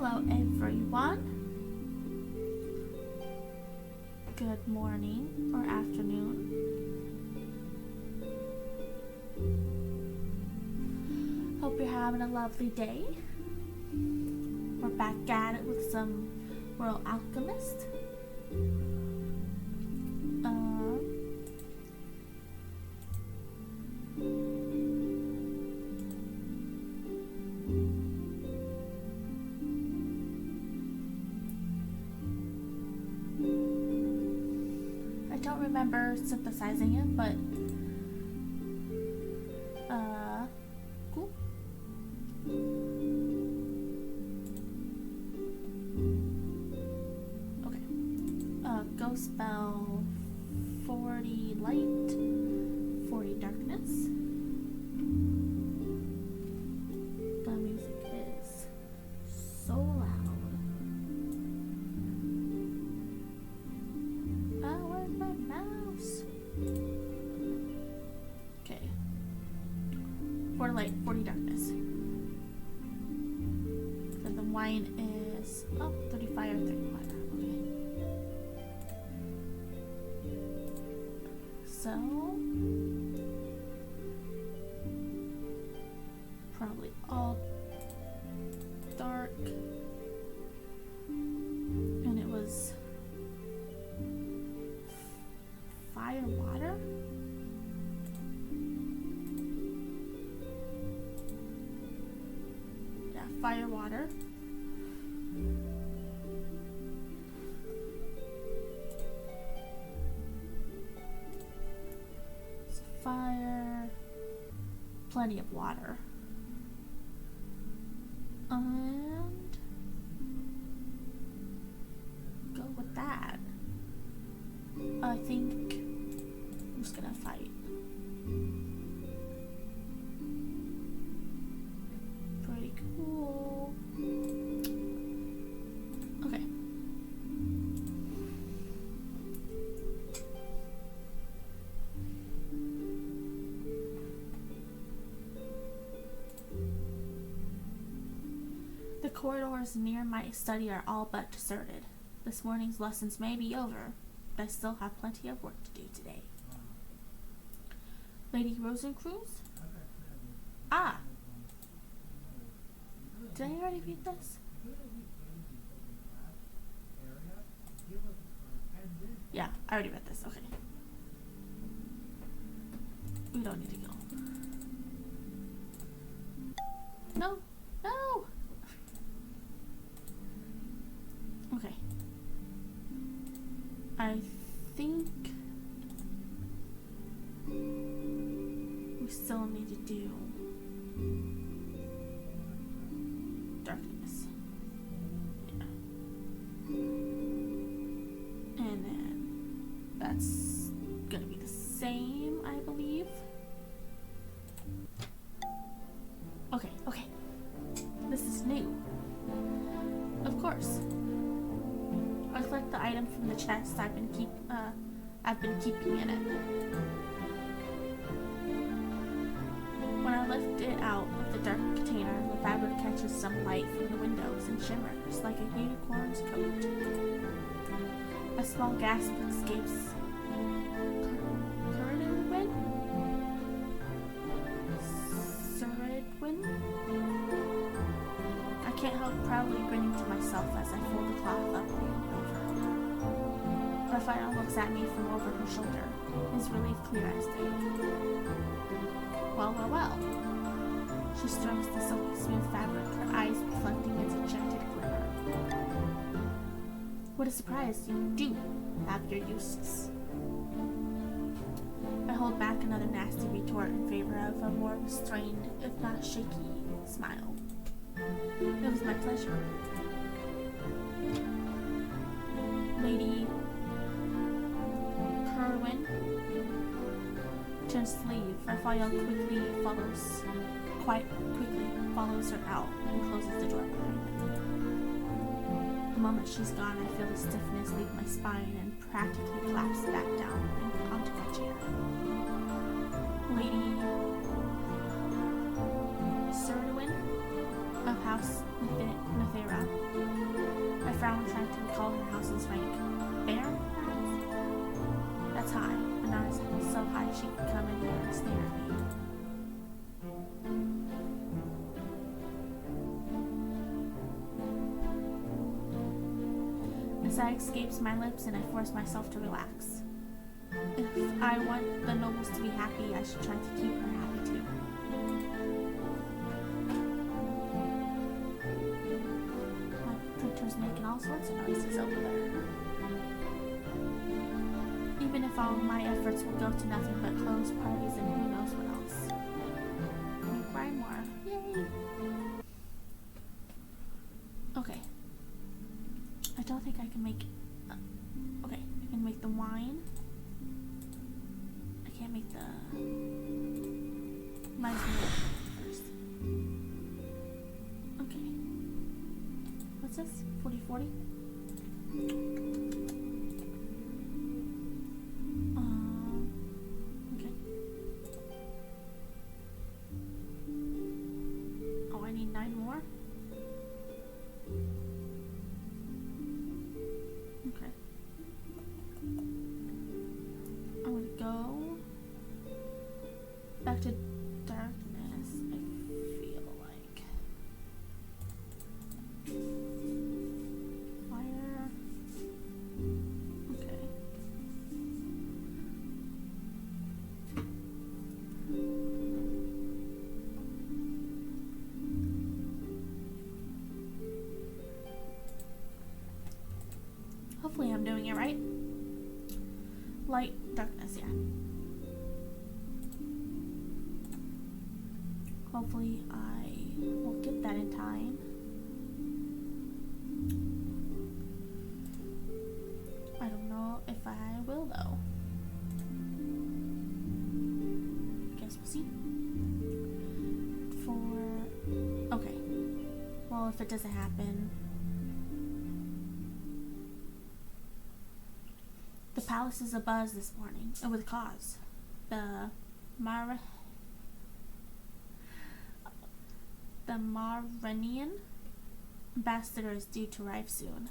Hello everyone. Good morning or afternoon. Hope you're having a lovely day. We're back at it with some World Alchemist. I don't remember synthesizing it, but cool. Okay. Go spell 40 light, 40 darkness. The music is so loud. Where's my mouse? Okay. 40 light, 40 darkness. So the wine is 35 or 35. Okay. So probably all dark. And it was fire water. Yeah, fire water. So fire, plenty of water. And go with that. I think I'm just gonna fight. Pretty cool. Okay. The corridors near my study are all but deserted. This morning's lessons may be over, but I still have plenty of work to do today. Lady Rosencruz? Ah! Did I already read this? Yeah, I already read this. Okay. We don't need to go. No! No! Okay. I think we still need to do darkness. Yeah. And then that's gonna be the same, I believe. Okay. This is new. Of course. I collect the item from the chest I've been keeping in it. When I lift it out of the dark container, the fabric catches some light from the windows and shimmers like a unicorn's coat. A small gasp escapes Suridwin? I can't help proudly grinning to myself as I fold the cloth up and over. Raphael looks at me from over her shoulder, his relief clear as day. Well. She strokes the silky smooth fabric, her eyes reflecting its enchanted glimmer. What a surprise, you do have your uses. I hold back another nasty retort in favor of a more restrained, if not shaky, smile. It was my pleasure. Lady Kerwin turns to leave. Raphael quite quickly follows her out and closes the door behind them. The moment she's gone, I feel the stiffness leave my spine and practically collapse back down onto my chair. Lady Surdwin of House Nethera Do we call her house's rank Baron, perhaps? That's high, but not so high she could come in here and stare at me. A sigh escapes my lips and I force myself to relax. If I want the nobles to be happy, I should try to keep her happy too. My printer's making all sorts of noises over there. Even if all my efforts will go to nothing but clothes parties and who knows what else. Grimoire. Yay! Okay. I don't think I can make... okay, I can make the wine. I can't make the... might as well first. Okay. What's this? 40-40? Okay. Oh, I need 9 more? Okay. I'm gonna go back to darkness, I feel like. Fire. Okay. Hopefully I'm doing it right. Light, darkness, yeah. Hopefully I will get that in time. I don't know if I will though. Guess we'll see. Okay. Well, if it doesn't happen, the palace is abuzz this morning, and with cause. The Marenian ambassador is due to arrive soon.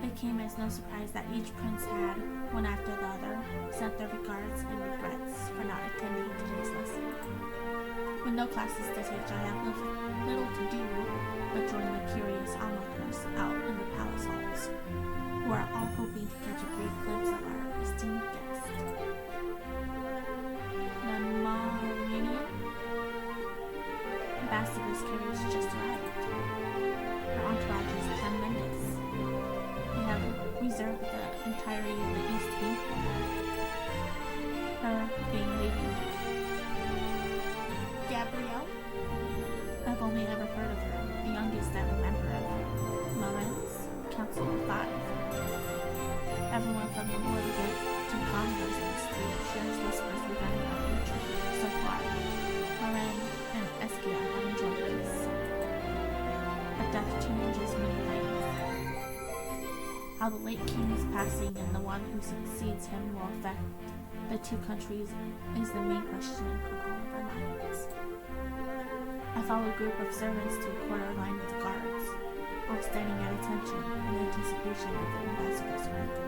It came as no surprise that each prince had, one after the other, sent their regards and regrets for not attending today's lesson. With no classes to teach, I have little to do but join the curious onlookers out in the palace halls, who are all hoping to catch a brief glimpse of our esteemed guest. The Marenian ambassador's carriage just arrived. Her entourage is tremendous. We have reserved the entirety of the East Wing for her. Her being Lady Gabrielle. I've only ever heard of her, the youngest I remember of Maren's Council of 5. Everyone from the Lord to converse in the street shares whispers regarding our future. So far, Maren and Eskia have enjoyed peace. But death changes many things. How the late king is passing and the one who succeeds him will affect the two countries is the main question in all of our minds. I follow a group of servants to a quarter line with guards, all standing at attention in anticipation of the ambassador's arrival.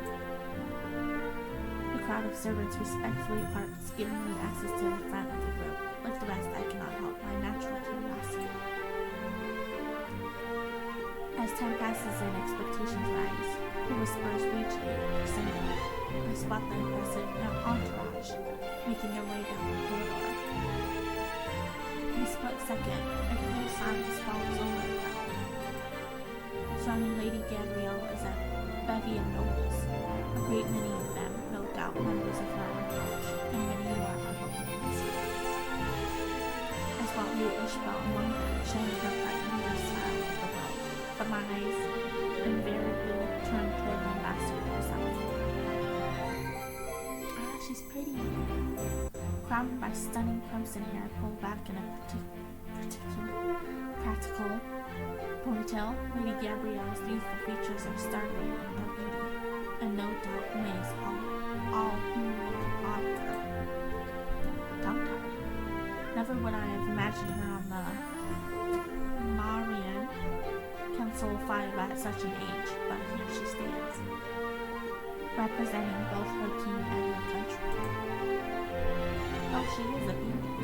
The crowd of servants respectfully parts, giving me access to the front of the group. Like the rest, I cannot help my natural curiosity. As time passes and expectations rise, the whispers reach a crescendo. I spot the impressive entourage making their way down the corridor. In a split second, a cool silence follows over the crowd. Surrounding Lady Gabrielle is a bevy of nobles, a great many of them, no doubt, members of her entourage, and many more are hoping secrets. I spot Lady Ishbel among them, showing her frightened her style of the world, but my eyes invariably turn toward the ambassador herself. Ah, she's pretty. Crowned by stunning crimson hair pulled back in a practical ponytail, Lady Gabrielle's youthful features are startling in their beauty, and no doubt amaze all who look upon her. Tongue-tied. Never would I have imagined her on the Marian Council so five at such an age, but here she stands, representing both her king and her country. Oh, she is a beauty.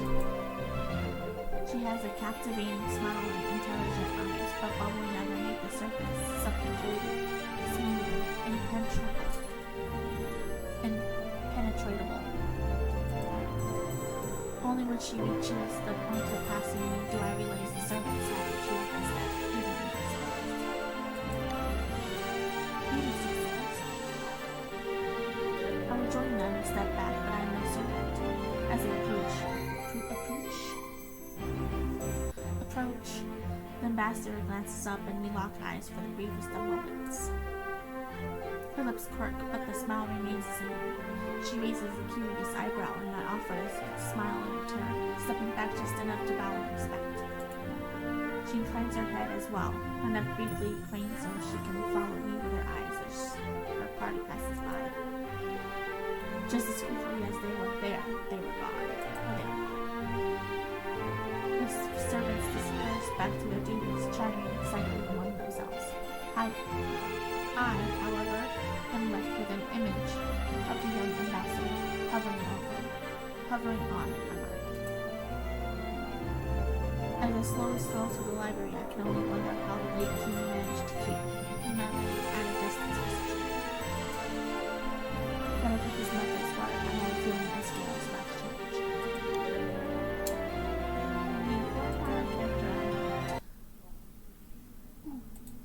She has a captivating smile and intelligent eyes, but bubbling underneath the surface, something cold, smooth, impenetrable. Only when she reaches the point of passing me do I realize the servants have achieved this step, even in this I would join them and step back, but I am no servant. As they approach, the ambassador glances up and we lock eyes for the briefest of moments. Her lips quirk, but the smile remains the same. She raises a curious eyebrow and I offer a smile in return, stepping back just enough to bow in respect. She inclines her head as well, and then briefly cranes so she can follow me with her eyes as her party passes by. Just as quickly as they were there, they were gone. The servants disperse back to their duties, chatting excitedly among themselves. I, however, am left with an image of the young ambassador hovering on my mind. As I slowly stroll to the library, I can only wonder how the late king managed to keep memory at a distance for such a long time. Whatever his methods were, I had a feeling as scales last change.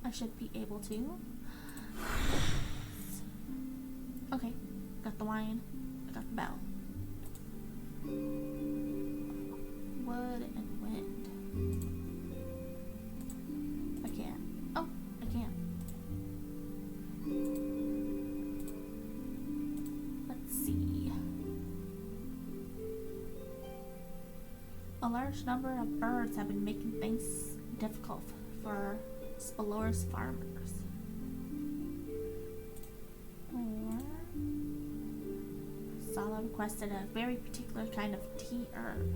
I should be able to. Okay, got the wine, I got the bell. Wood and wind. I can't. Oh, I can. Let's see. A large number of birds have been making things difficult for Spalor's farmers. Sala requested a very particular kind of tea herb.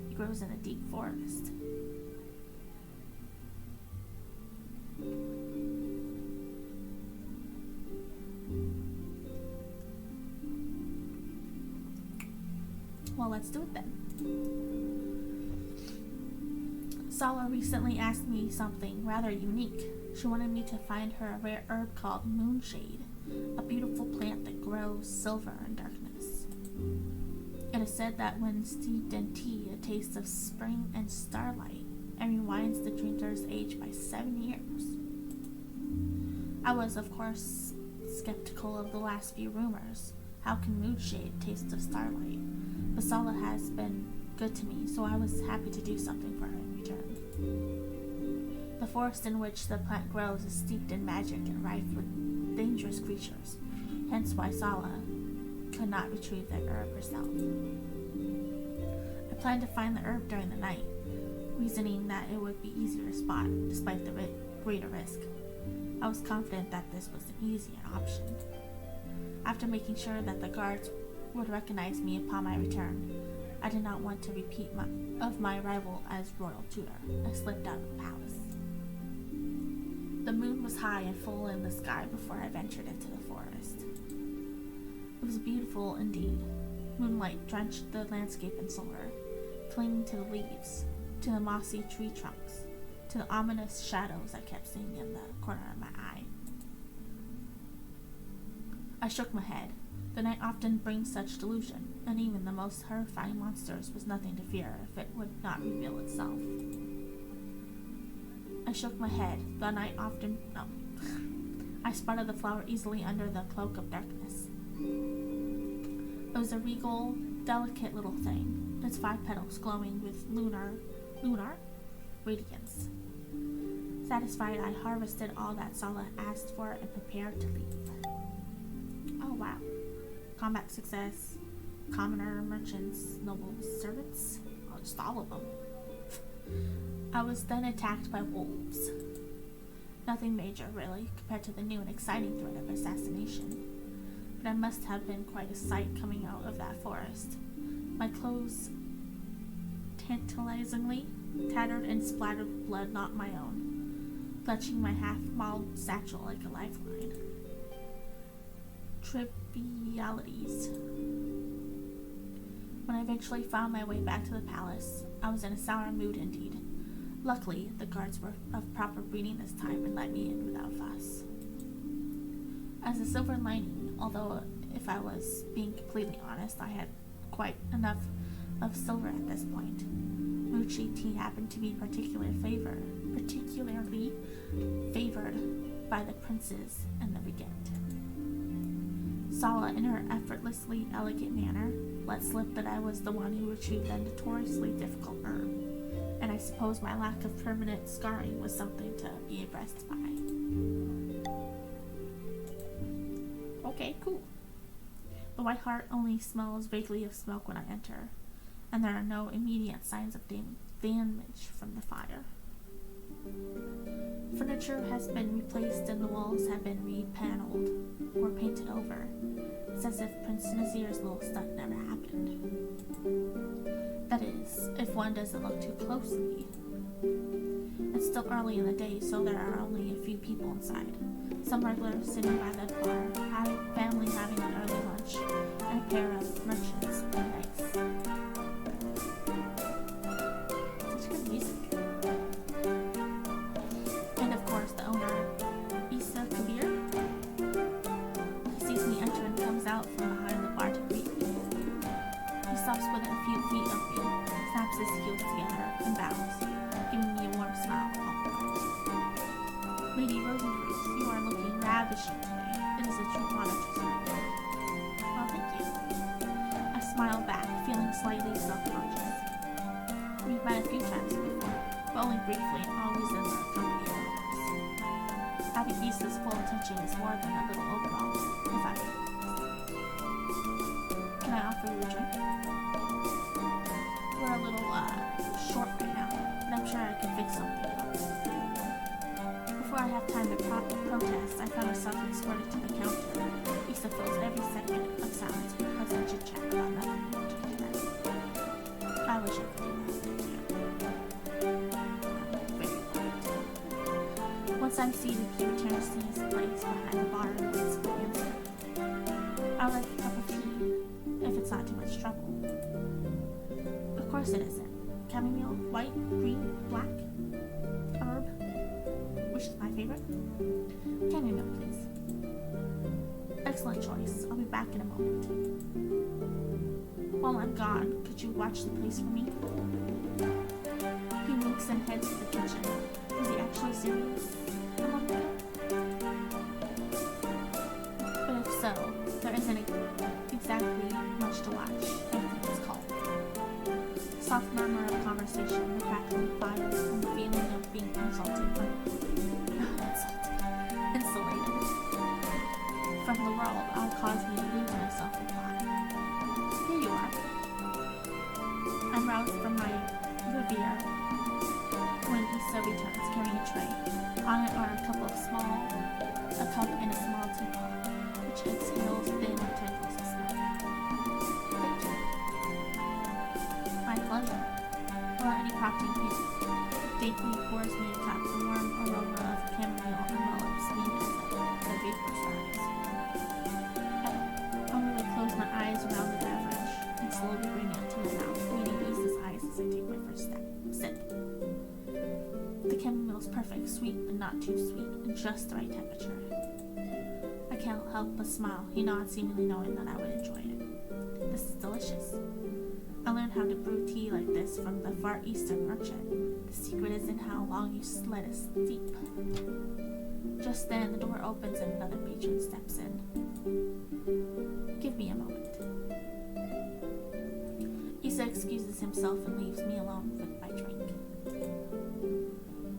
It grows in a deep forest. Well, let's do it then. Sala recently asked me something rather unique. She wanted me to find her a rare herb called moonshade, a beautiful plant that grows silver in darkness. It is said that when steeped in tea, it tastes of spring and starlight and rewinds the drinker's age by 7 years. I was, of course, skeptical of the last few rumors. How can moonshade taste of starlight? But Sala has been good to me, so I was happy to do something for her in return. The forest in which the plant grows is steeped in magic and rife with dangerous creatures, hence why Sala could not retrieve the herb herself. I planned to find the herb during the night, reasoning that it would be easier to spot despite the greater risk. I was confident that this was an easier option. After making sure that the guards would recognize me upon my return, I did not want to repeat my arrival as royal tutor. I slipped out of the palace. The moon was high and full in the sky before I ventured into the forest. It was beautiful indeed. Moonlight drenched the landscape in silver, clinging to the leaves, to the mossy tree trunks, to the ominous shadows I kept seeing in the corner of my eye. I shook my head. The night often brings such delusion, and even the most horrifying monsters was nothing to fear if it would not reveal itself. I shook my head. The night often... No. I spotted the flower easily under the cloak of darkness. It was a regal, delicate little thing, its 5 petals glowing with lunar radiance. Satisfied, I harvested all that Sala asked for and prepared to leave. Oh wow. Combat success, commoner, merchants, nobles, servants, just all of them. I was then attacked by wolves. Nothing major, really, compared to the new and exciting threat of assassination. But I must have been quite a sight coming out of that forest. My clothes tantalizingly tattered and splattered with blood not my own. clutching my half-mauled satchel like a lifeline. Trivialities. When I eventually found my way back to the palace, I was in a sour mood indeed. Luckily, the guards were of proper breeding this time and let me in without fuss. As a silver lining, although if I was being completely honest, I had quite enough of silver at this point. Mochi tea happened to be particularly favored by the princes and the regent. Sala, in her effortlessly elegant manner, let slip that I was the one who retrieved that notoriously difficult herb, and I suppose my lack of permanent scarring was something to be impressed by. Okay, cool. The White Hart only smells vaguely of smoke when I enter, and there are no immediate signs of damage from the fire. Furniture has been replaced and the walls have been repaneled or painted over. It's as if Prince Nazir's little stunt never happened. That is, if one doesn't look too closely. It's still early in the day, so there are only a few people inside. Some regulars sitting by the bar, family having an early lunch, and a pair of merchants playing dice. Such good music. And of course, the owner, Isa Kabir. He sees me enter and comes out from behind the bar to greet me. He stops within a few feet of me, snaps his heels together, and bows, giving me a warm smile. Lady Rosenrose, you are looking ravishing today. It is a true honor to serve you. Well, thank you. I smile back, feeling slightly self-conscious. We've met a few times before, but only briefly and always in the company of others. Having Isa's full attention is more than a little overwhelming, if I may. Can I offer you a drink? We're a little, short right now, but I'm sure I can fix something up. Before I have time to protest, I found myself escorted to the counter. Isa fills every second of silence with pleasant chit-chat about nothing in particular. I wish I could do that. I'm very quiet. Once I'm seated, he returns to his place behind the bar and waits for the answer. I would like a cup of tea, if it's not too much trouble. Of course it isn't. Chamomile, white, green, black, herb. Which is my favorite? Chamomile, please. Excellent choice. I'll be back in a moment. While I'm gone, could you watch the place for me? He winks and heads to the kitchen. Is he actually serious? A moment ago? But if so, there isn't exactly much to watch. Everything is calm. Soft murmur of conversation, the crackling fire, and the feeling of being insulated from the world all caused me to lose myself in thought. Here you are. I'm roused from my reverie when Isa returns carrying a tray. On it are a cup and a small teapot, which exhales thin tendrils of smoke. Thank you. My pleasure. Without any prompting hint, daintily pours me a cup. The warm aroma of chamomile envelops me as the vapor starts. I only close my eyes around the beverage and slowly bring it to my mouth, meeting Isa's eyes as I take my first sip. The chamomile is perfect, sweet but not too sweet, and just the right temperature. I can't help but smile. He nods, seemingly knowing that I would enjoy it. This is delicious. I learned how to brew tea like this from the Far Eastern merchant. The secret is in how long you let it steep. Just then, the door opens and another patron steps in. Give me a moment. Isa excuses himself and leaves me alone with my drink.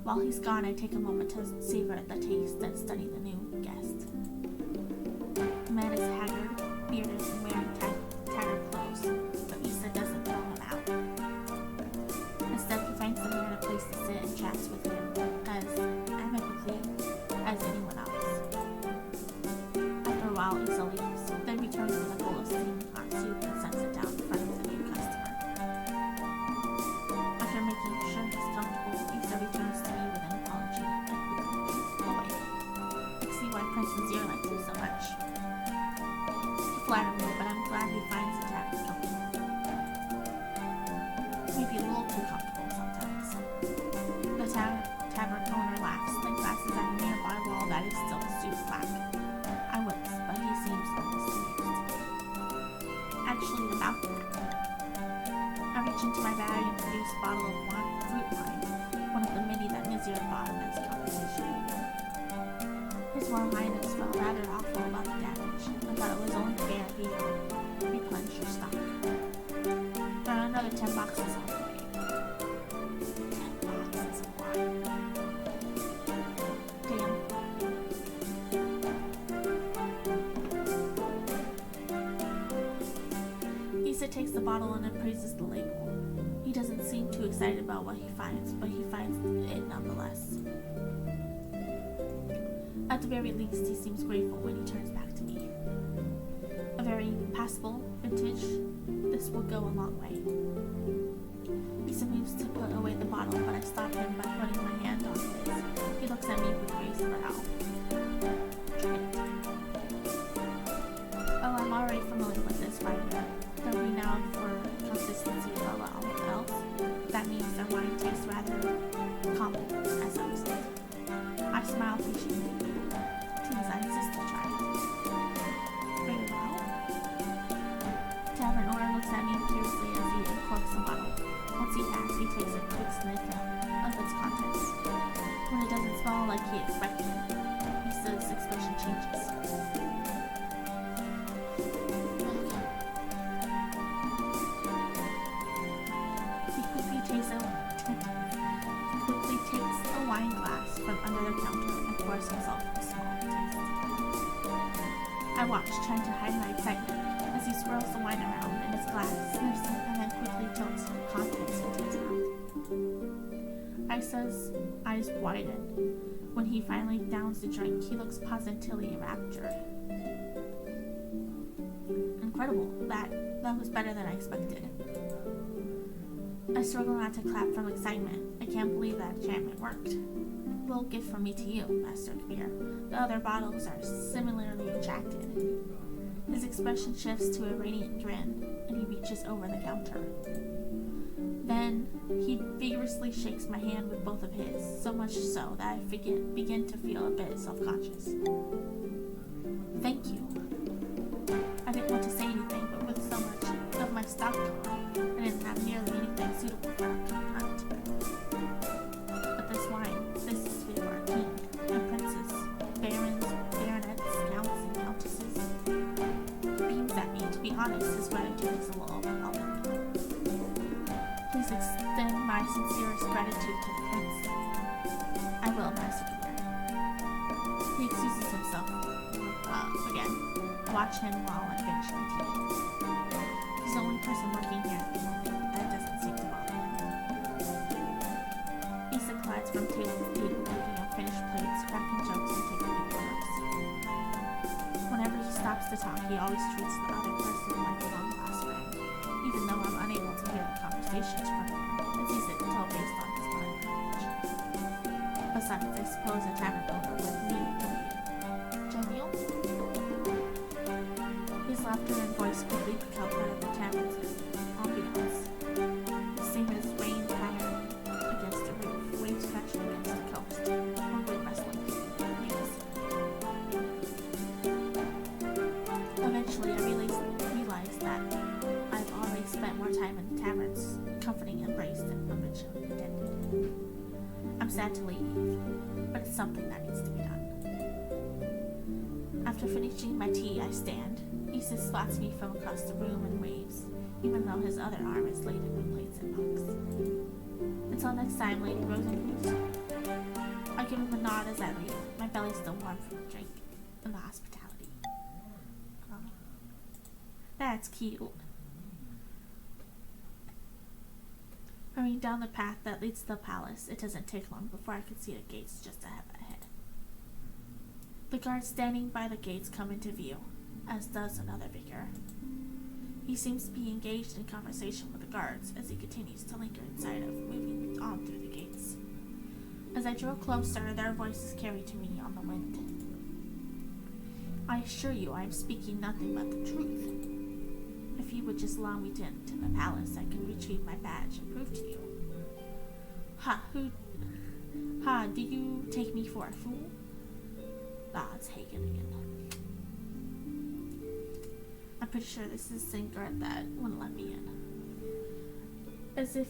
While he's gone, I take a moment to savor the taste and study the new guest. The man is haggard, bearded, and wearing tattered clothes, but Isa doesn't throw him out. Instead, he finds the man a place to sit and chats with him as amicably as anyone else. After a while, Isa leaves, then returns with a bowl of steaming hot soup and sets it down in front of the new customer. After making sure he's comfortable, Isa returns to me with an apology and quickly sincere like you so much. You flatter me, but I'm glad he finds the tavern comfortable. Maybe a little too comfortable sometimes. The tavern owner laughs, then glances at a nearby wall that is still stewed black. I wince, but he seems almost amused. Actually, about that. I reach into my bag and produce a bottle of fruit wine, one of the many that Nizir bought in this conversation. His Royal Highness felt rather awful about the damage, and thought it was only fair he replenish your stock. There are another 10 boxes on the way. 10 boxes of wine. Damn. Issa takes the bottle and appraises the label. He doesn't seem too excited about what he finds, but he finds it nonetheless. At the very least, he seems grateful when he turns back to me. A very passable vintage. This will go a long way. Issa moves to put away the bottle, but I stop him by putting my hand on his. He looks at me with raised brow. Try it. Oh, I'm already familiar with this writer. They're renowned for consistency above all else. That means their wine tastes rather common, as I was saying. I smile patiently. Please, I insist to try it. Very well. Tavern owner looks at me curiously as he uncorks the bottle. Once he has, he takes a quick sniff of its contents. When it doesn't smell like he expected, Issa's expression changes. He quickly takes a wine glass from under the counter and pours himself a small taste. I watch, trying to hide my excitement, as he swirls the wine around in his glass, sniffs it, and then quickly tilts the contents into his mouth. Issa's eyes widen. When he finally downs the drink, he looks positively raptured. Incredible. That was better than I expected. I struggle not to clap from excitement. I can't believe that enchantment worked. A little gift from me to you, Master Kabir. The other bottles are similarly enchanted. His expression shifts to a radiant grin, and he reaches over the counter. Then, he vigorously shakes my hand with both of his, so much so that I begin to feel a bit self-conscious. Thank you. I didn't want to say anything, but with so much of my stock gone, I didn't have nearly anything suitable for a hunt. But this wine, this is fit for our king and princes, barons, baronets, counts, and countesses. He beams at me. To be honest, his gratitude is a little overwhelming. Please extend my sincerest gratitude to the prince. I will, Master Kabir. He excuses himself again. I watch him while I finish my tea. He's the only person working here at the moment, but that doesn't seem to bother him. Issa glides from table to table, picking up finished plates, cracking jokes, and taking new orders. Whenever he stops to talk, he always treats the other person like a long-lost friend, even though I'm unable to hear the conversations from him, as he's tell based on his body language. Besides, I suppose a tavern owner would need to be genial. His laughter and voice quickly become part of the tavern's ambiance. The same as rain pattering against the roof, waves crashing against the coast, or wind rustling leaves. Eventually, I realized that I've already spent more time in the taverns, comforting embrace than originally intended. I'm sad to leave, but it's something that needs to be done. After finishing my tea, I stand. Issa spots me from across the room and waves, even though his other arm is laden with plates and mugs. Until next time, Lady Rosenquist. I give him a nod as I leave, my belly still warm from the drink and the hospitality. That's cute. Hurrying down the path that leads to the palace, it doesn't take long before I can see the gates just ahead. The guards standing by the gates come into view, as does another vicar. He seems to be engaged in conversation with the guards as he continues to linger inside of moving on through the gates. As I draw closer, their voices carry to me on the wind. I assure you I am speaking nothing but the truth. If you would just allow me to enter the palace, I can retrieve my badge and prove to you. Do you take me for a fool? Ah, it's Hagen again. I'm pretty sure this is the same guard that wouldn't let me in. As if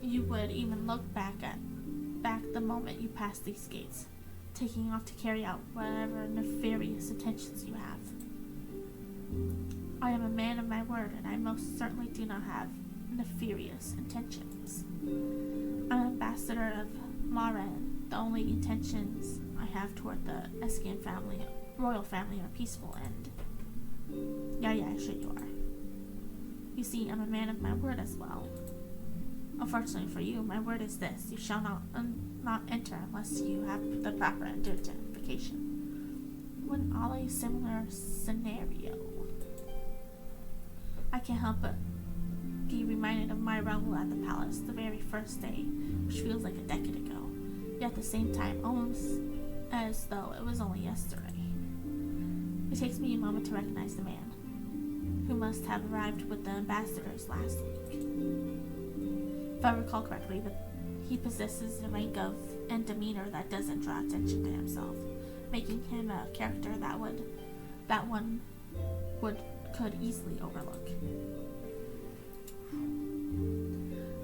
you would even look back the moment you pass these gates, taking off to carry out whatever nefarious intentions you have. I am a man of my word, and I most certainly do not have nefarious intentions. I'm ambassador of Maren. The only intentions I have toward the Eskian family, royal family, are peaceful and... Yeah, sure you are. You see, I'm a man of my word as well. Unfortunately for you, my word is this: you shall not enter unless you have the proper identification. When all a similar scenario, I can't help but be reminded of my arrival at the palace the very first day, which feels like a decade ago, yet at the same time almost as though it was only yesterday. It takes me a moment to recognize the man, who must have arrived with the ambassadors last week. If I recall correctly, he possesses a rank of and demeanor that doesn't draw attention to himself, making him a character that one could easily overlook.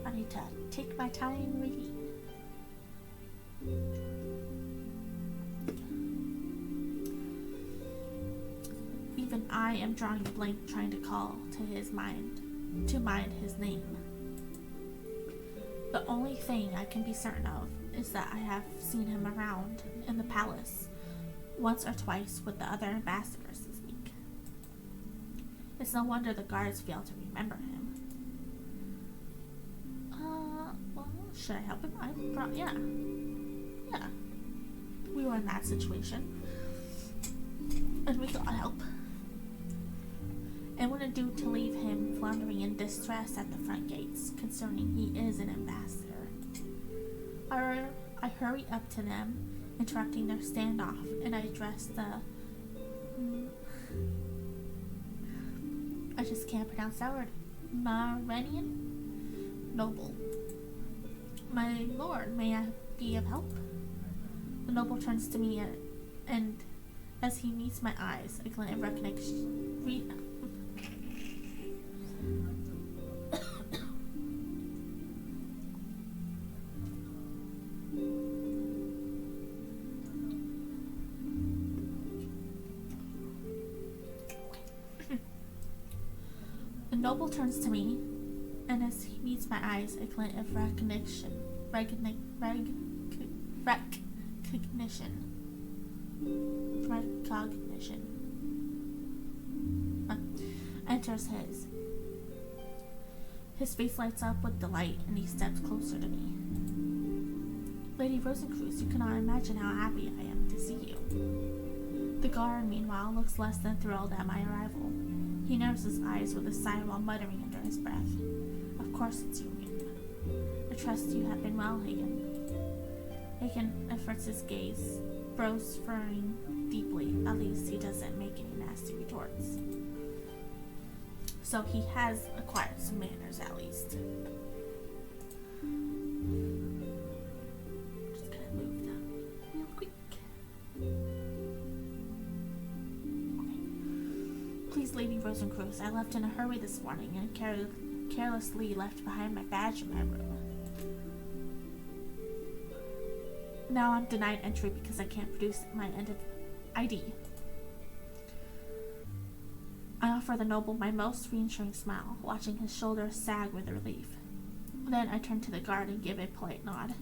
I need to take my time reading. Even I am drawing a blank trying to call to mind his name. The only thing I can be certain of is that I have seen him around in the palace once or twice with the other ambassadors this week. It's no wonder the guards fail to remember him. Well, should I help him? Yeah. We were in that situation, and we got help. It wouldn't do to leave him floundering in distress at the front gates, concerning he is an ambassador. I hurry up to them, interrupting their standoff, and I address the... I just can't pronounce that word. Marenian? Noble. My lord, may I be of help? The noble turns to me, and as he meets my eyes, a glint of recognition... The noble turns to me, and as he meets my eyes, a glint of recognition enters his. His face lights up with delight, and he steps closer to me. Lady Rosencruz, you cannot imagine how happy I am to see you. The guard, meanwhile, looks less than thrilled at my arrival. He narrows his eyes with a sigh while muttering under his breath. Of course it's you again. I trust you have been well, Hagen. Hagen averts his gaze, brows furrowing deeply. At least he doesn't make any nasty retorts. So he has acquired some manners, at least. Just gonna move them real quick. Please, Lady Rosencruz, I left in a hurry this morning and carelessly left behind my badge in my room. Now I'm denied entry because I can't produce my ID. I offer the noble my most reassuring smile, watching his shoulders sag with relief. Then I turn to the guard and give a polite nod.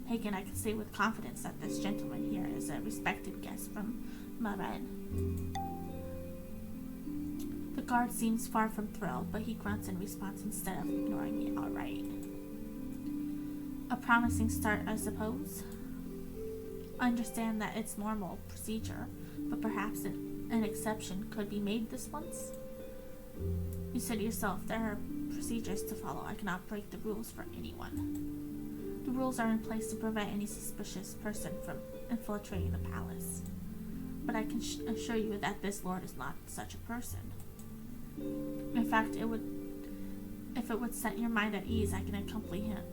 Hagen, I can say with confidence that this gentleman here is a respected guest from Maren. The guard seems far from thrilled, but he grunts in response instead of ignoring me outright. A promising start, I suppose. I understand that it's normal procedure, but perhaps an exception could be made this once. You said yourself there are procedures to follow. I cannot break the rules for anyone. The rules are in place to prevent any suspicious person from infiltrating the palace. but I can assure you that this lord is not such a person. In fact, if it would set your mind at ease, I can accompany him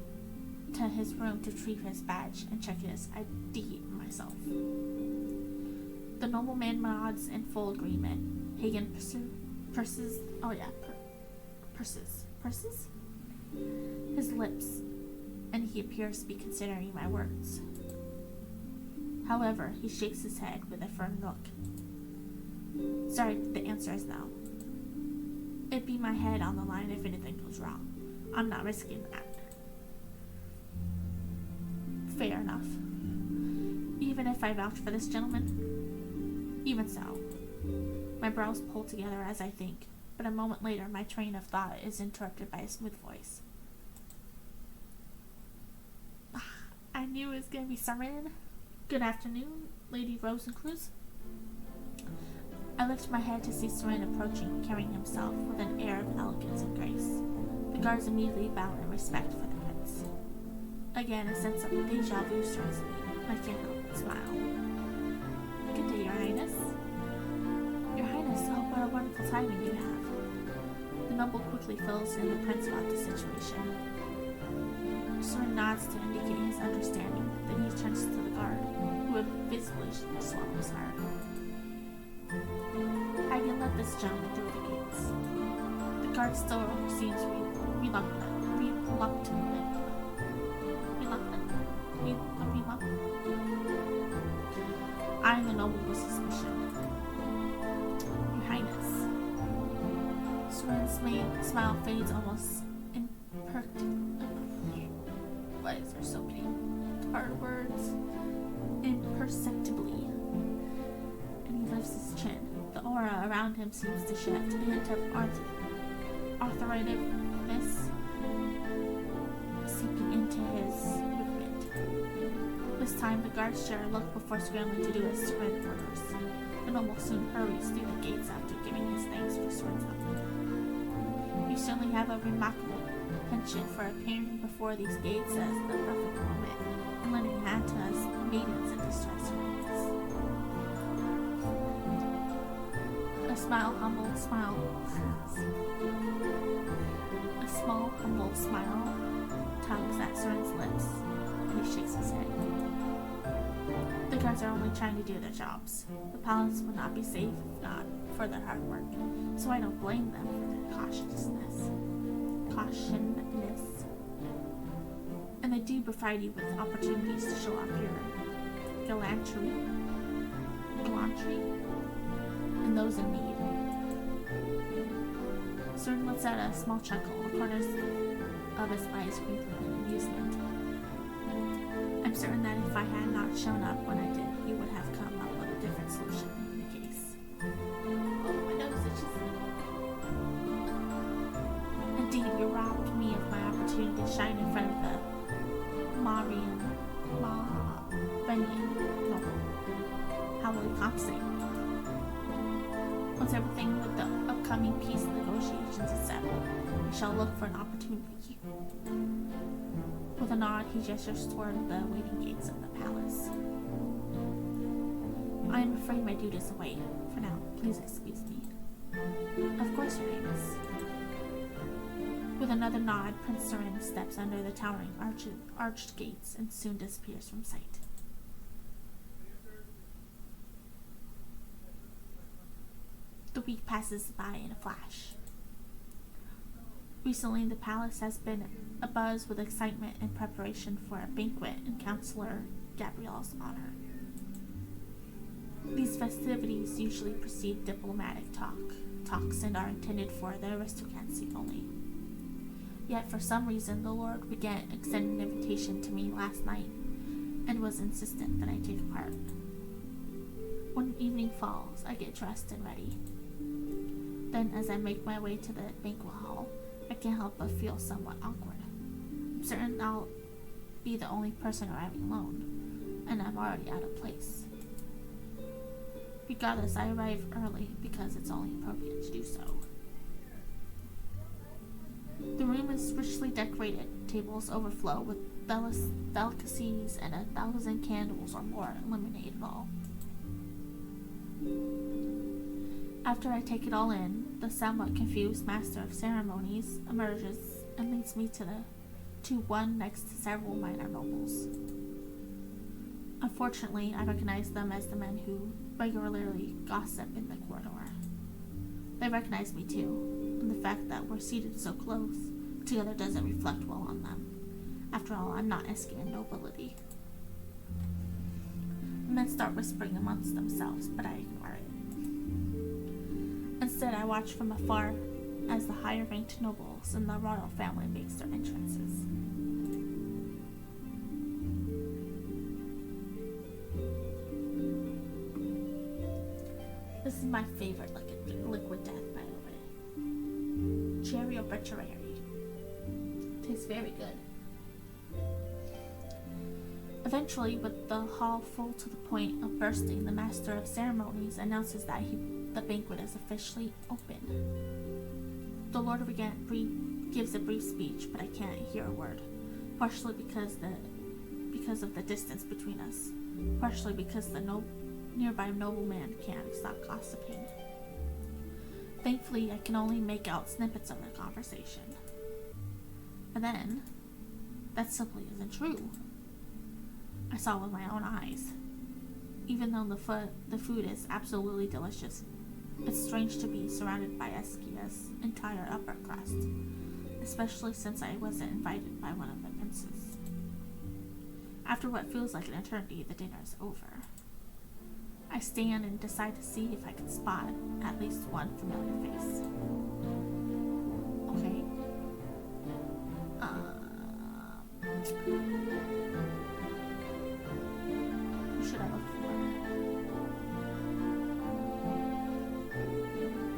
to his room to retrieve his badge and check his ID myself. The nobleman nods in full agreement. Hagen purses his lips, and he appears to be considering my words. However, he shakes his head with a firm look. Sorry, the answer is no. It'd be my head on the line if anything goes wrong. I'm not risking that. Fair enough. Even if I vouch for this gentleman? Even so. My brows pull together as I think, but a moment later my train of thought is interrupted by a smooth voice. I knew it was going to be Sarin. Good afternoon, Lady Rosencruz. I lift my head to see Sarin approaching, carrying himself with an air of elegance and grace. The guards immediately bow in respect for the prince. Again, a sense of deja vu strikes me. I can't help but smile. Good day, Your Highness. Your Highness, oh, what a wonderful timing you have. The noble quickly fills in the prince about the situation. Sarin nods to indicate his understanding, then he turns to the guard, who would visibly swallow his heart. I can let this gentleman through the gates. The guard still seems reluctant. Eyeing the noble with suspicion. Your Highness. Sarin's smile fades almost why is there so many hard words? Imperceptibly. And he lifts his chin. The aura around him seems to shift, a hint of authoritativeness seeping into his movement. This time, the guards share a look before scrambling to do as Sarin orders. The noble soon hurries through the gates after giving his thanks for Sarin's help. You certainly have a remarkable penchant for appearing before these gates as the perfect moment and lending a hand to us maidens in distress. A small, humble smile tugs at Sarin's lips, and he shakes his head. The guards are only trying to do their jobs. The palace would not be safe if not for their hard work, so I don't blame them for their cautiousness. And they do provide you with opportunities to show off your gallantry, and those in need. Sarin lets out a small chuckle, the corners of his eyes twinkling in amusement. I'm certain that if I had not shown up when I did, you would have come up with a different solution in the case. Oh, my nose itches. Indeed, you robbed me of my opportunity to shine in front of the How will you compensate? Once everything with the upcoming peace negotiations is settled, we shall look for an opportunity. With a nod, he gestures toward the waiting gates of the palace. I am afraid my duty is away. For now, please excuse me. Of course, Your Highness. With another nod, Prince Sarin steps under the towering arched gates and soon disappears from sight. The week passes by in a flash. Recently, the palace has been abuzz with excitement in preparation for a banquet in Councillor Gabrielle's honor. These festivities usually precede diplomatic talks and are intended for the aristocracy only. Yet, for some reason, the Lord began extending an invitation to me last night and was insistent that I take part. When evening falls, I get dressed and ready. Then, as I make my way to the banquet hall, I can't help but feel somewhat awkward. I'm certain I'll be the only person arriving alone, and I'm already out of place. Regardless, I arrive early because it's only appropriate to do so. The room is richly decorated. Tables overflow with delicacies and 1,000 candles or more illuminate it all. After I take it all in, the somewhat confused master of ceremonies emerges and leads me to one next to several minor nobles. Unfortunately, I recognize them as the men who regularly gossip in the corridor. They recognize me too, and the fact that we're seated so close together doesn't reflect well on them. After all, I'm not Eskian nobility. The men start whispering amongst themselves, but I ignore it. Instead, I watch from afar as the higher-ranked nobles in the royal family makes their entrances. This is my favorite liquid death, by the way. Cherry Obituary. Tastes very good. Eventually, with the hall full to the point of bursting, the master of ceremonies announces that the banquet is officially open. The Lord gives a brief speech, but I can't hear a word, partially because of the distance between us, partially because the nearby nobleman can't stop gossiping. Thankfully, I can only make out snippets of their conversation. But then, that simply isn't true. I saw with my own eyes. Even though the food is absolutely delicious, it's strange to be surrounded by Eskia's entire upper crust, especially since I wasn't invited by one of the princes. After what feels like an eternity, the dinner is over. I stand and decide to see if I can spot at least one familiar face. Okay. Who should I look for?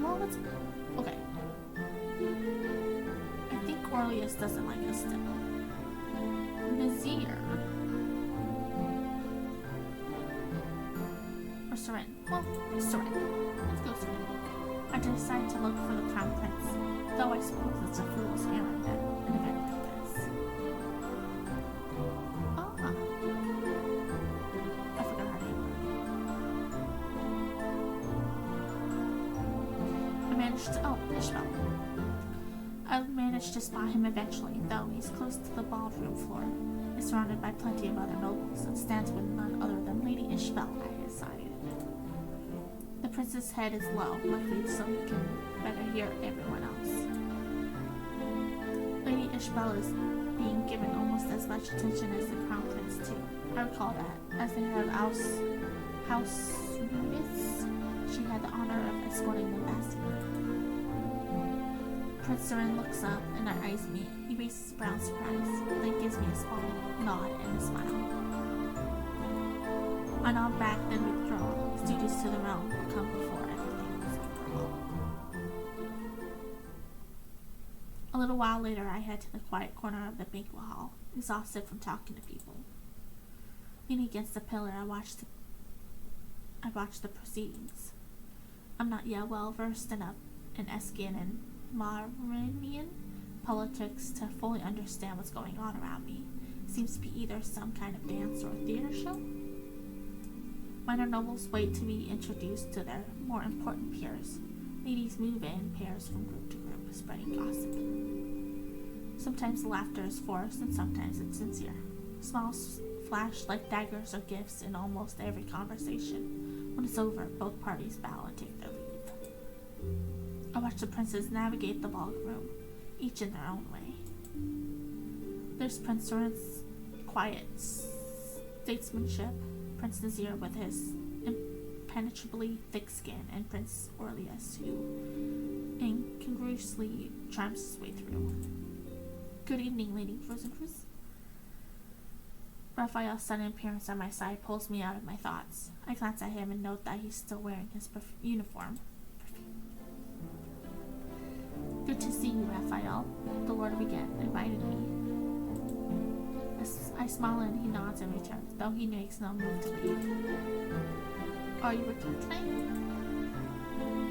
Well, let's... Okay. I think Orleus doesn't like us still. Nazir. Or Seren. Well, Seren. Let's go Seren. I decide to look for the Crown Prince, though I suppose it's a fool's errand at an event like this. I forgot her name. Ishmael. I managed to spot him eventually, though he's close to the ballroom floor. He's surrounded by plenty of other nobles and stands with none other than Lady Ishmael at his side. The prince's head is low, likely so he can better hear everyone else. Lady Ishmael is being given almost as much attention as the crown prince too. I recall that, as they have house units, she had the honor of escorting the ambassador. Prince Seren looks up and our eyes meet. He raises his brow in surprise, then gives me a small nod and a smile. I nod back, then withdraw. His duties to the realm will come before everything else after all. A little while later, I head to the quiet corner of the banquet hall, exhausted from talking to people. Leaning against the pillar, I watch the proceedings. I'm not yet well versed enough in Eskian and Marinian politics to fully understand what's going on around me. It seems to be either some kind of dance or theater show. Minor nobles wait to be introduced to their more important peers. Ladies move in pairs from group to group, spreading gossip. Sometimes the laughter is forced and sometimes it's sincere. Smiles flash like daggers or gifts in almost every conversation. When it's over, both parties bow and take their leave. I watch the princes navigate the ballroom, each in their own way. There's Prince Seren's quiet statesmanship, Prince Nazir with his impenetrably thick skin, and Prince Orleus, who incongruously charms his way through. Good evening, Lady Rosencruz. Raphael's sudden appearance at my side pulls me out of my thoughts. I glance at him and note that he's still wearing his uniform. Good to see you, Raphael, the Lord again invited me. I smile and he nods in return, though he makes no move to leave. Are you working tonight?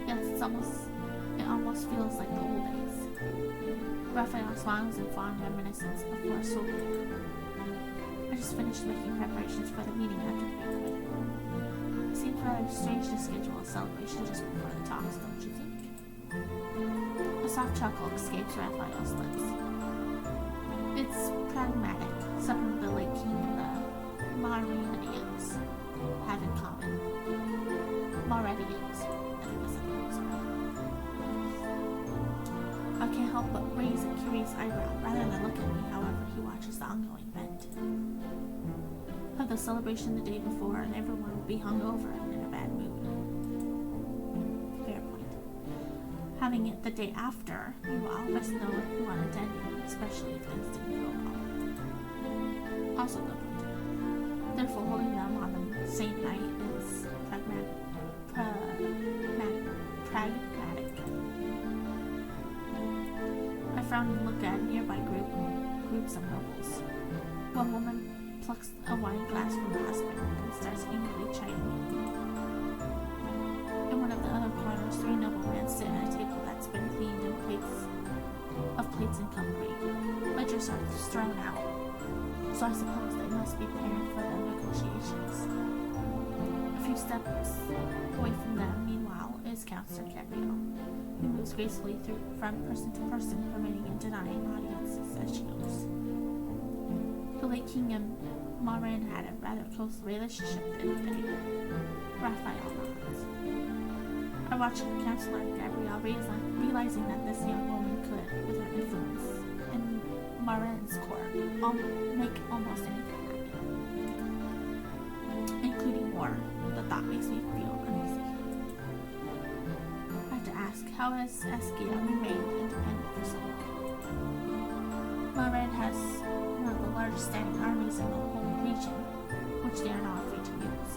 Yes, it almost feels like the old days. Raphael smiles in fond reminiscence before swooping. I just finished making preparations for the meeting after the banquet. It seems rather strange to schedule a celebration just before the talks, don't you think? A soft chuckle escapes Raphael's lips. It's pragmatic, something the Lake King and the Marianians have in common. Maradians, I think that's the name. I can't help but raise a curious eyebrow rather than look at me, however, he watches the ongoing event. Of the celebration the day before, and everyone will be hungover and in a bad mood. Fair point. Having it the day after, meanwhile, must know who on attending, especially if things didn't go well. Also good point. Therefore, holding them on the same night is pragmatic. I frown and look at nearby groups of nobles. One woman plucks a wine glass from her husband and starts angrily chiding him. In one of the other corners, 3 noblemen sit at a table that's been cleaned and plates and cutlery. Ledgers are thrown out, so I suppose they must be preparing for the negotiations. A few steps away from them, meanwhile, is Councillor Gabrielle, who moves gracefully from person to person, permitting and denying audiences as she goes. The late King and Marin had a rather close relationship, didn't they? Raphael nods. I watched Councillor Gabrielle realizing that this young woman could, with her influence in Marin's court, make almost anything happen, including war. The thought makes me feel uneasy. I have to ask, how has Eskia remained independent for so long? Marin has one of the largest standing armies in the whole region, which they are not free to use.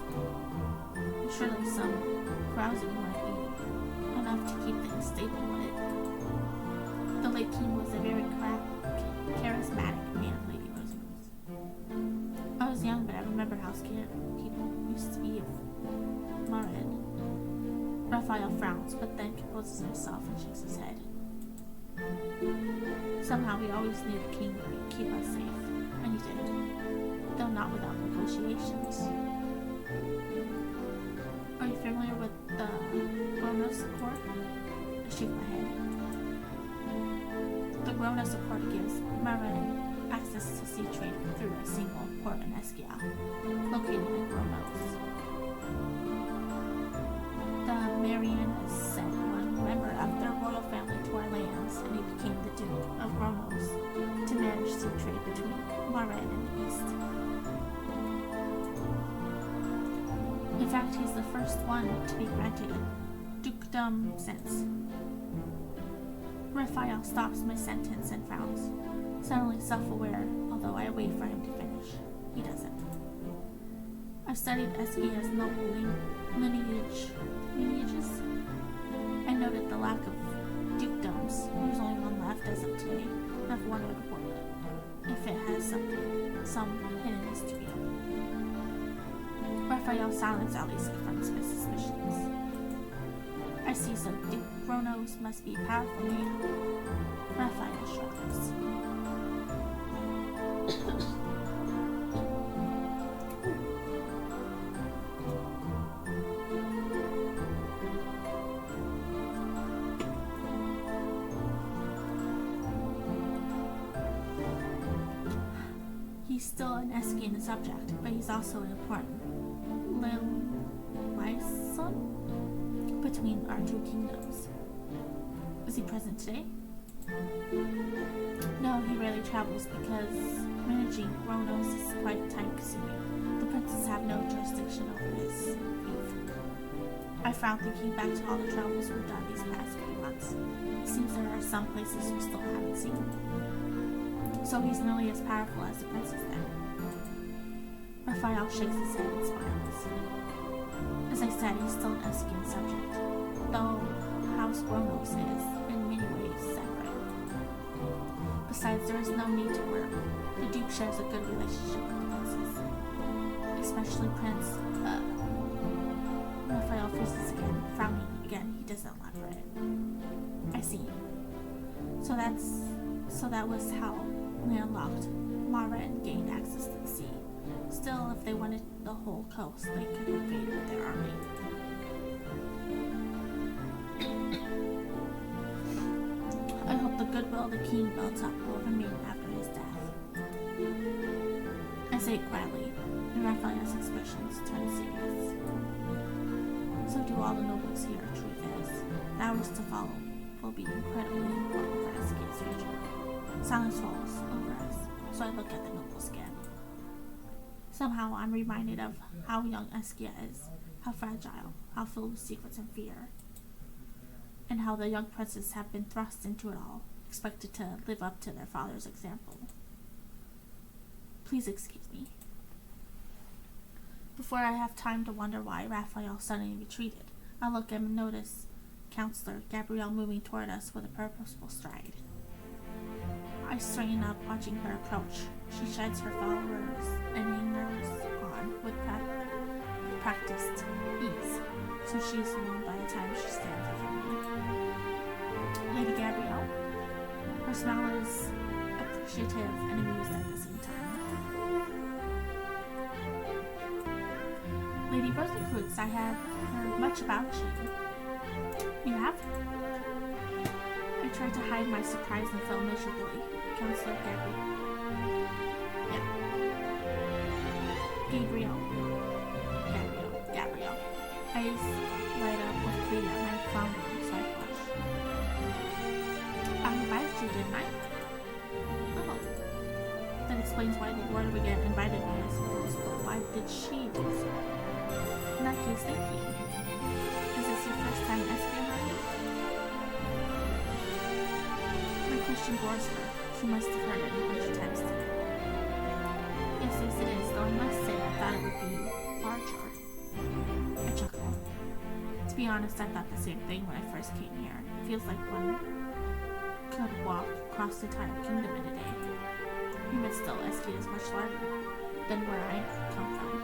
And surely some grousing might be enough to keep things stable, would it? The late king was a very charismatic man, Lady Rosemeads. I was young, but I remember how scared people used to be of Marin. Raphael frowns, but then composes himself and shakes his head. Somehow we always knew the king would keep us safe, and he did, though not without negotiations. Are you familiar with the Gronos Accord? I shake my head. The Gronos Accord gives Marin access to sea trade through a single port in Eskia, located in Gronos. The Marianas sent one member of their royal family to our lands, and he became the Duke of Gronos to manage sea trade between Marin and the East. In fact, he's the first one to be granted a dukedom since. Raphael stops my sentence and frowns, suddenly self-aware, although I wait for him to finish. He doesn't. I've studied Eskia's noble lineages. I noted the lack of dukedoms. There's only one left as of today, and I've wondered if it has some hidden mystery. Raphael silence at least confirms my suspicions. I see, so Duke Gronos must be a powerful man. Raphael shrugs. He's still an Eskian subject, but he's also an important liaison between our two kingdoms. Is he present today? No, he rarely travels because managing Gronos is quite time-consuming. The princes have no jurisdiction over his fief. I frown thinking back to all the travels we've done these past few months. It seems there are some places we still haven't seen. So he's nearly as powerful as the princes then. Raphael shakes his head and smiles. As I said, he's still an Eskian subject, though House Gronos is, in many ways, separate. Besides, there is no need to worry. The Duke shares a good relationship with the princes, especially Prince. Raphael freezes again, frowning again. He doesn't elaborate. I see. So that was how landlocked Marin gained access to the sea. Still, if they wanted the whole coast, they could invade with their army. I hope the goodwill the king built up will remain after his death. I say it quietly, and Raphael's expressions turn serious. So do all the nobles here. Truth is, the hours to follow will be incredibly important for Eskia's future. Silence falls over us, so I look at the nobles again. Somehow I'm reminded of how young Eskia is, how fragile, how filled with secrets and fear, and how the young princes have been thrust into it all, expected to live up to their father's example. Please excuse me. Before I have time to wonder why Raphael suddenly retreated, I look and notice Counselor Gabrielle moving toward us with a purposeful stride. I strain up watching her approach. She sheds her followers and hangers on with practiced ease, so she is alone by the time she stands in front of me. Lady Gabrielle. Her smile is appreciative and amused at the same time. Lady Rosencrantz, I have heard much about you. You have? I tried to hide my surprise and fell miserably. Counselor Gabrielle. Yeah. Gabrielle. Eyes light up with glee at my floundering, so I flush. I invited you, didn't I? Oh. That explains why the Lord again invited me, I suppose, but why did she do so? In that case, thank you. Is this your first time Eskia married? My question bores her. She must have heard it 100 times today. Yes, it is, though I must say I thought it would be larger. I chuckle. To be honest, I thought the same thing when I first came here. It feels like one could walk across the entire kingdom in a day. Even still, Eskia is much larger than where I come from.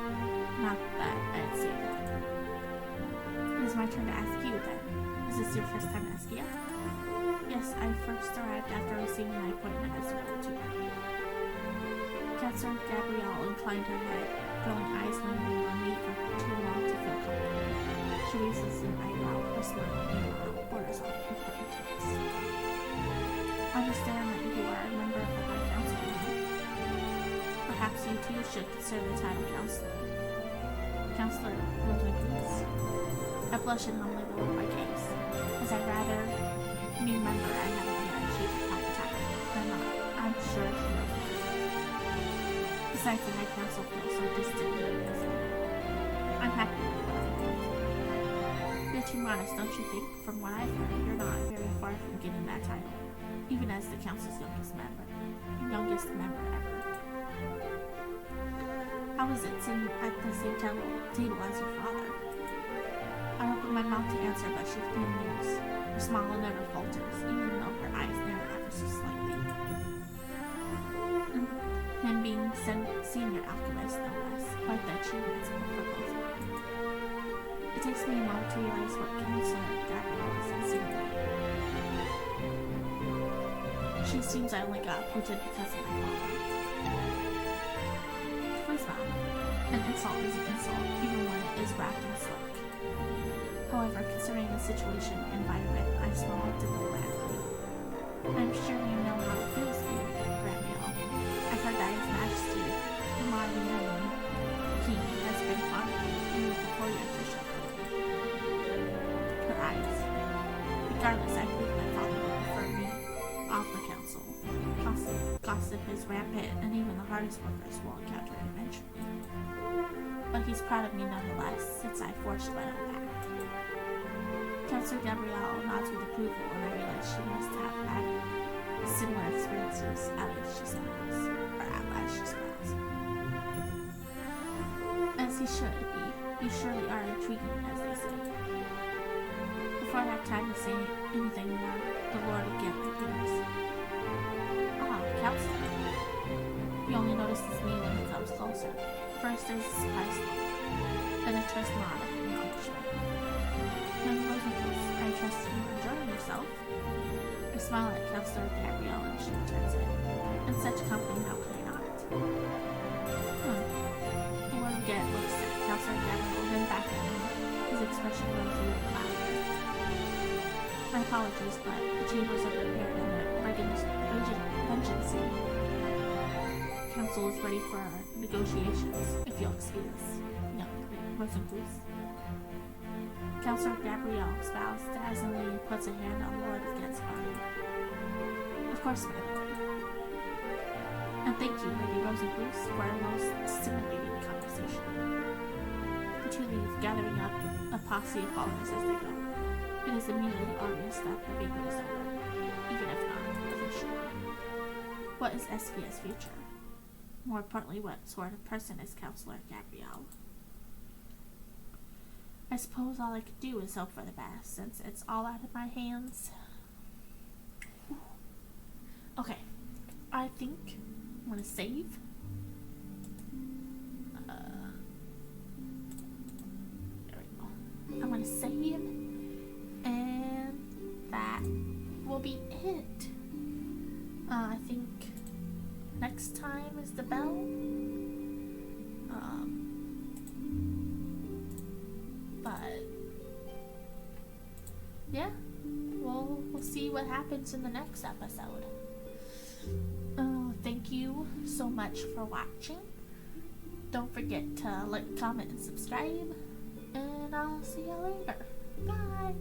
Not that I'd say that. It is my turn to ask you then. Is this your first time Eskia? Yes, I first arrived after receiving my appointment as a royal tutor. Counselor Gabrielle inclined her head, drawing eyes lingering on me for too long to feel comfortable. She raises an eyebrow, her smile, meanwhile, borders on impertinence. Understand that you are a member of the High Council now. Perhaps you too should consider the title Counselor. Counselor Rosencrantz. I blush and humbly lower my gaze, as I rather remember I haven't yet achieved the proper title. I'm sure she knows it. Besides, the High Council feels so distant and invisible. I'm happy with what I'm doing. You're too modest, don't you think? From what I've heard, you're not very far from getting that title, even as the Council's youngest member ever. How is it sitting at the same table as your father? I open my mouth to answer, but she continues. Her smile never falters, even though her eyes narrow ever so slightly. Him being senior alchemist, no less, quite the achievements for both of them. It takes me a moment to realize what Counselor Gabrielle is insinuating. She seems I only got appointed because of my father. Please not. An insult is an insult, even when it is wrapped in silk. However, considering the situation and environment, I smile diplomatically. I'm sure you know how it feels to be Gabrielle. I've heard that His Majesty, the modern king, has been fond of you even before your official. Her eyes. Regardless, I believe my father would prefer me off the council. Gossip is rampant, and even the hardest workers will encounter it eventually. But he's proud of me nonetheless, since I forged my own path. Counselor Gabrielle nods with approval, and I realize she must have had similar experiences as she smiles. As he should be. You surely are intriguing, as they say. Before I have time to say anything more, the Lord again appears. Counselor. He only notices me when he comes closer. First there's a surprised look, then a terse nod of acknowledgement. Young Rosencrantz, I trust you are enjoying yourself. I smile at Counselor Gabrielle and she returns it. In such company, how could I not? The Lord again looks at Counselor Gabrielle, then back at me. His expression grows a little louder. My apologies, but the chambers are prepared and the regency council is ready for negotiations, if you'll excuse. No, Rosencruz. Councillor Gabrielle smiles dazzlingly and puts a hand on Lord of Ghent's body. Of course, my lord. And thank you, Lady Rosencruz, for a most stimulating conversation. The two leave, gathering up a posse of followers as they go. It is immediately obvious that the banquet is over, even if not officially. What is SP's future? More importantly, what sort of person is Councillor Gabrielle? I suppose all I could do is hope for the best, since it's all out of my hands. Okay, I think I'm gonna save. There we go. I'm gonna save, and that will be it. I think next time is the bell. But yeah, we'll see what happens in the next episode. Thank you so much for watching. Don't forget to like, comment, and subscribe. And I'll see you later. Bye.